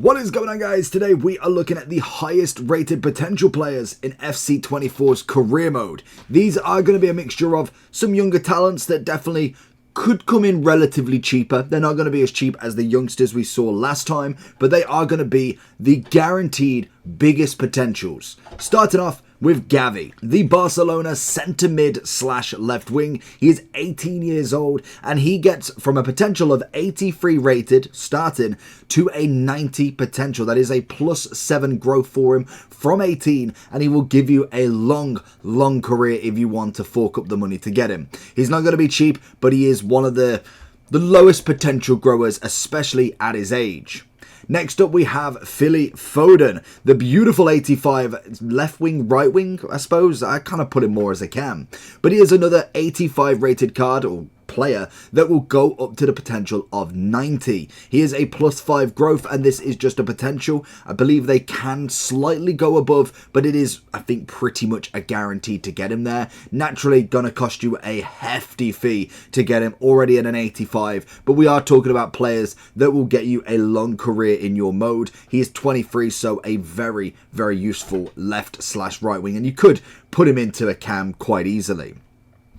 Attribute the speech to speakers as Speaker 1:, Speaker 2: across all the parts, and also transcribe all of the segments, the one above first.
Speaker 1: What is going on, guys? Today we are looking at the highest rated potential players in FC24's career mode. These are going to be a mixture of some younger talents that definitely could come in relatively cheaper. They're not going to be as cheap as the youngsters we saw last time, but they are going to be the guaranteed biggest potentials. Starting off with Gavi, the Barcelona centre mid / left wing. He is 18 years old and he gets from a potential of 83 rated starting to a 90 potential. That is a +7 growth for him from 18, and he will give you a long career if you want to fork up the money to get him. He's not going to be cheap, but he is one of the lowest potential growers, especially at his age. Next up we have Philly Foden, the beautiful 85 left wing, right wing, I suppose. I kind of put him more as I can. But he is another 85 rated card or player that will go up to the potential of 90. He is a +5 growth, and this is just a potential. I believe they can slightly go above, but it is, I think, pretty much a guarantee to get him there. Naturally gonna cost you a hefty fee to get him already at an 85, but we are talking about players that will get you a long career in your mode. He is 23, so a very useful left / right wing, and you could put him into a cam quite easily.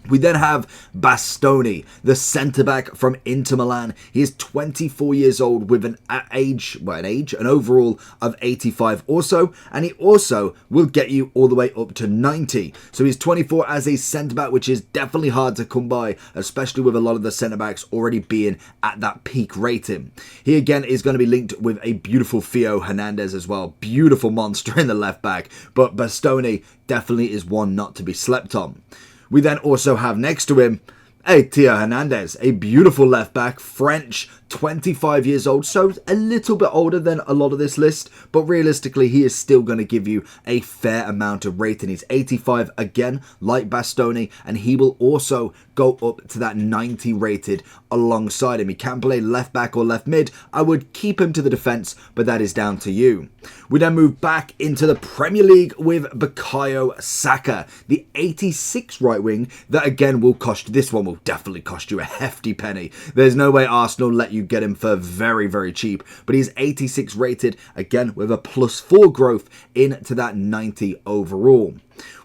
Speaker 1: We then have Bastoni, the centre-back from Inter Milan. He is 24 years old with an overall of 85 also, and he also will get you all the way up to 90. So he's 24 as a centre-back, which is definitely hard to come by, especially with a lot of the centre-backs already being at that peak rating. He again is going to be linked with a beautiful Theo Hernandez as well. Beautiful monster in the left-back, but Bastoni definitely is one not to be slept on. We then also have next to him, Theo Hernandez, a beautiful left back, French, 25 years old, so a little bit older than a lot of this list, but realistically he is still going to give you a fair amount of rating. He's 85 again, like Bastoni, and he will also go up to that 90 rated alongside him. He can play left back or left mid. I would keep him to the defence, but that is down to you. We then move back into the Premier League with Bukayo Saka, the 86 right wing, that again will cost, this one will definitely cost you a hefty penny. There's no way Arsenal let you get him for very cheap, but he's 86 rated, again with a +4 growth into that 90 overall.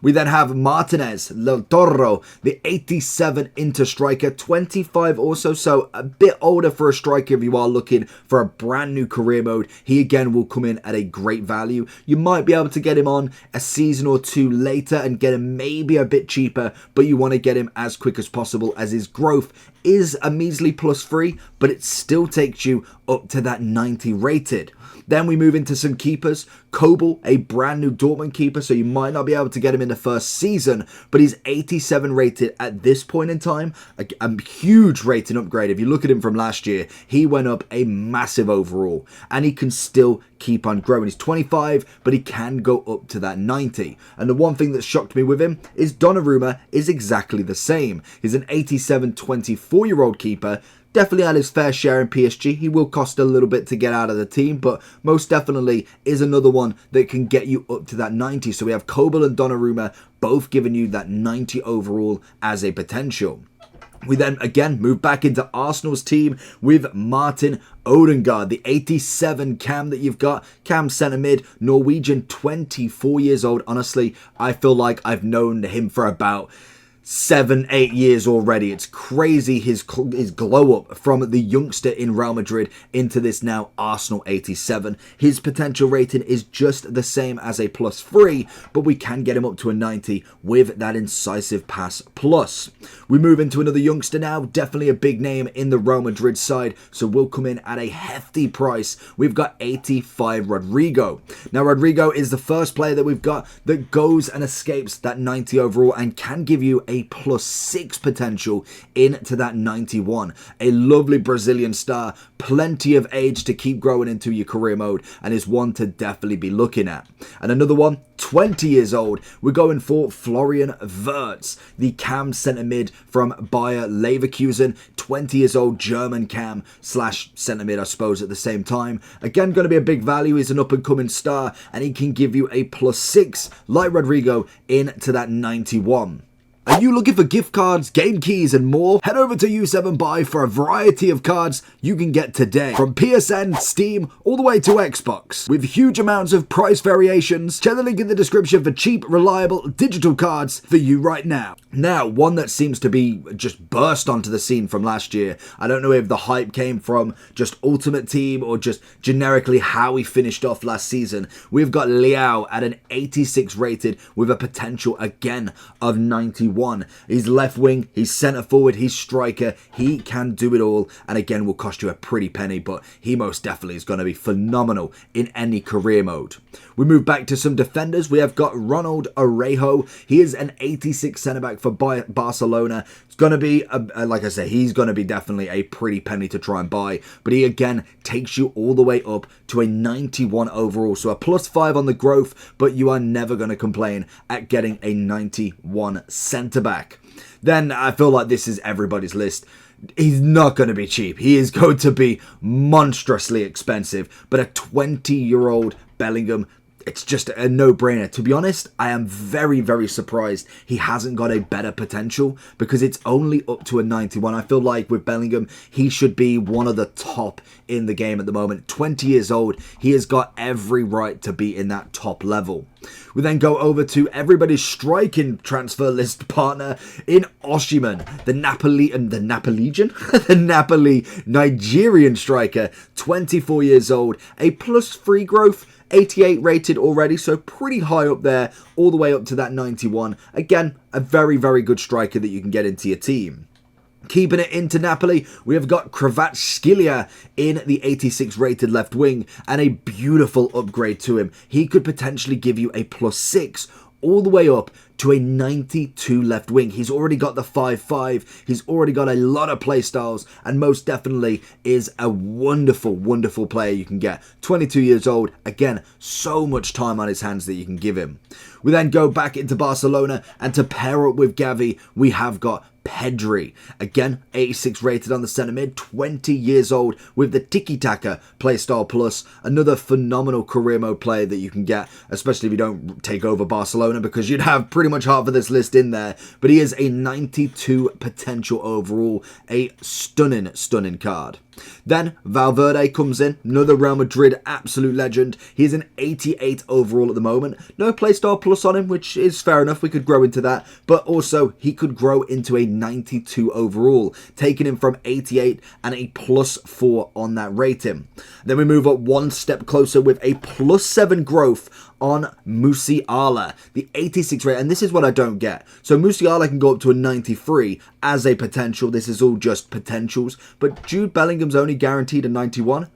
Speaker 1: We then have Martinez Del Toro, the 87 Inter striker, 25 also, so a bit older for a striker if you are looking for a brand new career mode. He again will come in at a great value. You might be able to get him on a season or two later and get him maybe a bit cheaper, but you want to get him as quick as possible as his growth is a measly +3, but it still takes you up to that 90 rated. Then we move into some keepers. Kobel, a brand new Dortmund keeper, so you might not be able to get him in the first season, but he's 87 rated at this point in time. A huge rating upgrade. If you look at him from last year, he went up a massive overall, and he can still keep on growing. He's 25, but he can go up to that 90. And the one thing that shocked me with him is Donnarumma is exactly the same. He's an 87 24-year-old keeper. Definitely had his fair share in PSG. He will cost a little bit to get out of the team, but most definitely is another one that can get you up to that 90. So we have Kobel and Donnarumma both giving you that 90 overall as a potential. We then again move back into Arsenal's team with Martin Odegaard, the 87 cam that you've got. Cam centre mid, Norwegian, 24 years old. Honestly, I feel like I've known him for about 7-8 years already. It's crazy his glow up from the youngster in Real Madrid into this now Arsenal 87. His potential rating is just the same as a +3, but we can get him up to a 90 with that incisive pass plus. We move into another youngster now, definitely a big name in the Real Madrid side, so we'll come in at a hefty price. We've got 85 Rodrigo. Now Rodrigo is the first player that we've got that goes and escapes that 90 overall and can give you a +6 potential into that 91. A lovely Brazilian star, plenty of age to keep growing into your career mode, and is one to definitely be looking at. And another one, 20 years old, we're going for Florian Wirtz, the cam centre mid from Bayer Leverkusen, 20 years old German cam / centre mid, I suppose, at the same time. Again, going to be a big value. He's an up and coming star, and he can give you a +6 like Rodrigo into that 91. Are you looking for gift cards, game keys and more? Head over to U7Buy for a variety of cards you can get today. From PSN, Steam, all the way to Xbox. With huge amounts of price variations, check the link in the description for cheap, reliable digital cards for you right now. Now, one that seems to be just burst onto the scene from last year. I don't know if the hype came from just Ultimate Team or just generically how he finished off last season. We've got Liao at an 86 rated with a potential again of 91. He's left wing, he's centre forward, he's striker, he can do it all, and again will cost you a pretty penny, but he most definitely is going to be phenomenal in any career mode. We move back to some defenders. We have got Ronald Araujo. He is an 86 centre back for Barcelona. It's going to be, like I say, he's going to be definitely a pretty penny to try and buy, but he again takes you all the way up to a 91 overall, so a +5 on the growth, but you are never going to complain at getting a 91 centre back. Then I feel like this is everybody's list. He's not going to be cheap. He is going to be monstrously expensive, but a 20-year-old Bellingham, it's just a no-brainer. To be honest, I am very, very surprised he hasn't got a better potential because it's only up to a 91. I feel like with Bellingham, he should be one of the top in the game at the moment. 20 years old, he has got every right to be in that top level. We then go over to everybody's striking transfer list partner in Osimhen, the Napoli Nigerian striker, 24 years old, a +3 growth, 88 rated already, so pretty high up there, all the way up to that 91. Again, a very, very good striker that you can get into your team. Keeping it into Napoli, we have got Kvaratskhelia in the 86 rated left wing, and a beautiful upgrade to him. He could potentially give you a +6 all the way up to a 92 left wing. He's already got the 5-5. He's already got a lot of play styles, and most definitely is a wonderful, wonderful player you can get. 22 years old. Again, so much time on his hands that you can give him. We then go back into Barcelona, and to pair up with Gavi, we have got Pedri. Again, 86 rated on the centre mid, 20 years old with the tiki-taka playstyle plus. Another phenomenal career mode player that you can get, especially if you don't take over Barcelona, because you'd have pretty much half of this list in there. But he is a 92 potential overall, a stunning, stunning card. Then Valverde comes in, another Real Madrid absolute legend. He's an 88 overall at the moment. No playstyle plus on him, which is fair enough. We could grow into that. But also, he could grow into a 92 overall, taking him from 88 and a +4 on that rating. Then we move up one step closer with a +7 growth on Musiala, the 86 rate, and this is what I don't get. So Musiala can go up to a 93 as a potential. This is all just potentials, but Jude Bellingham's only guaranteed a 91.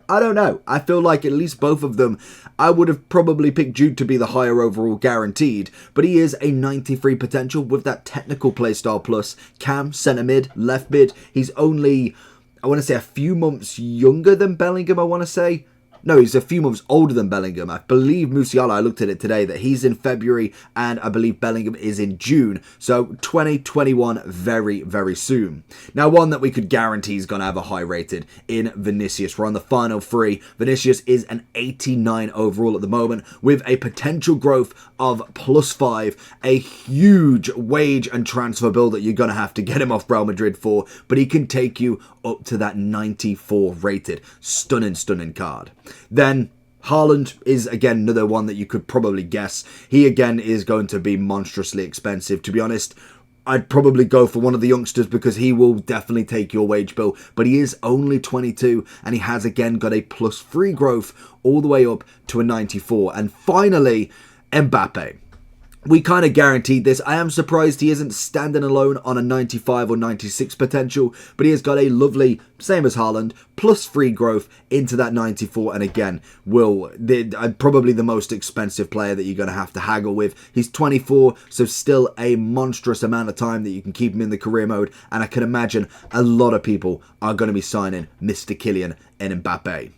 Speaker 1: I don't know. I feel like at least both of them, I would have probably picked Jude to be the higher overall guaranteed, but he is a 93 potential with that technical playstyle plus. Cam, centre mid, left mid. He's only, I want to say, a few months younger than Bellingham, I want to say. No, he's a few months older than Bellingham. I believe Musiala, I looked at it today, that he's in February and I believe Bellingham is in June. So 2021 very, very soon. Now, one that we could guarantee is going to have a high rated in Vinicius. We're on the final three. Vinicius is an 89 overall at the moment with a potential growth of +5. A huge wage and transfer bill that you're going to have to get him off Real Madrid for. But he can take you up to that 94 rated. Stunning, stunning card. Then Haaland is again another one that you could probably guess. He again is going to be monstrously expensive. To be honest, I'd probably go for one of the youngsters because he will definitely take your wage bill. But he is only 22 and he has again got a +3 growth all the way up to a 94. And finally, Mbappe. We kind of guaranteed this. I am surprised he isn't standing alone on a 95 or 96 potential, but he has got a lovely, same as Haaland, +3 growth into that 94, and again, probably the most expensive player that you're going to have to haggle with. He's 24, so still a monstrous amount of time that you can keep him in the career mode, and I can imagine a lot of people are going to be signing Mr. Kylian Mbappe.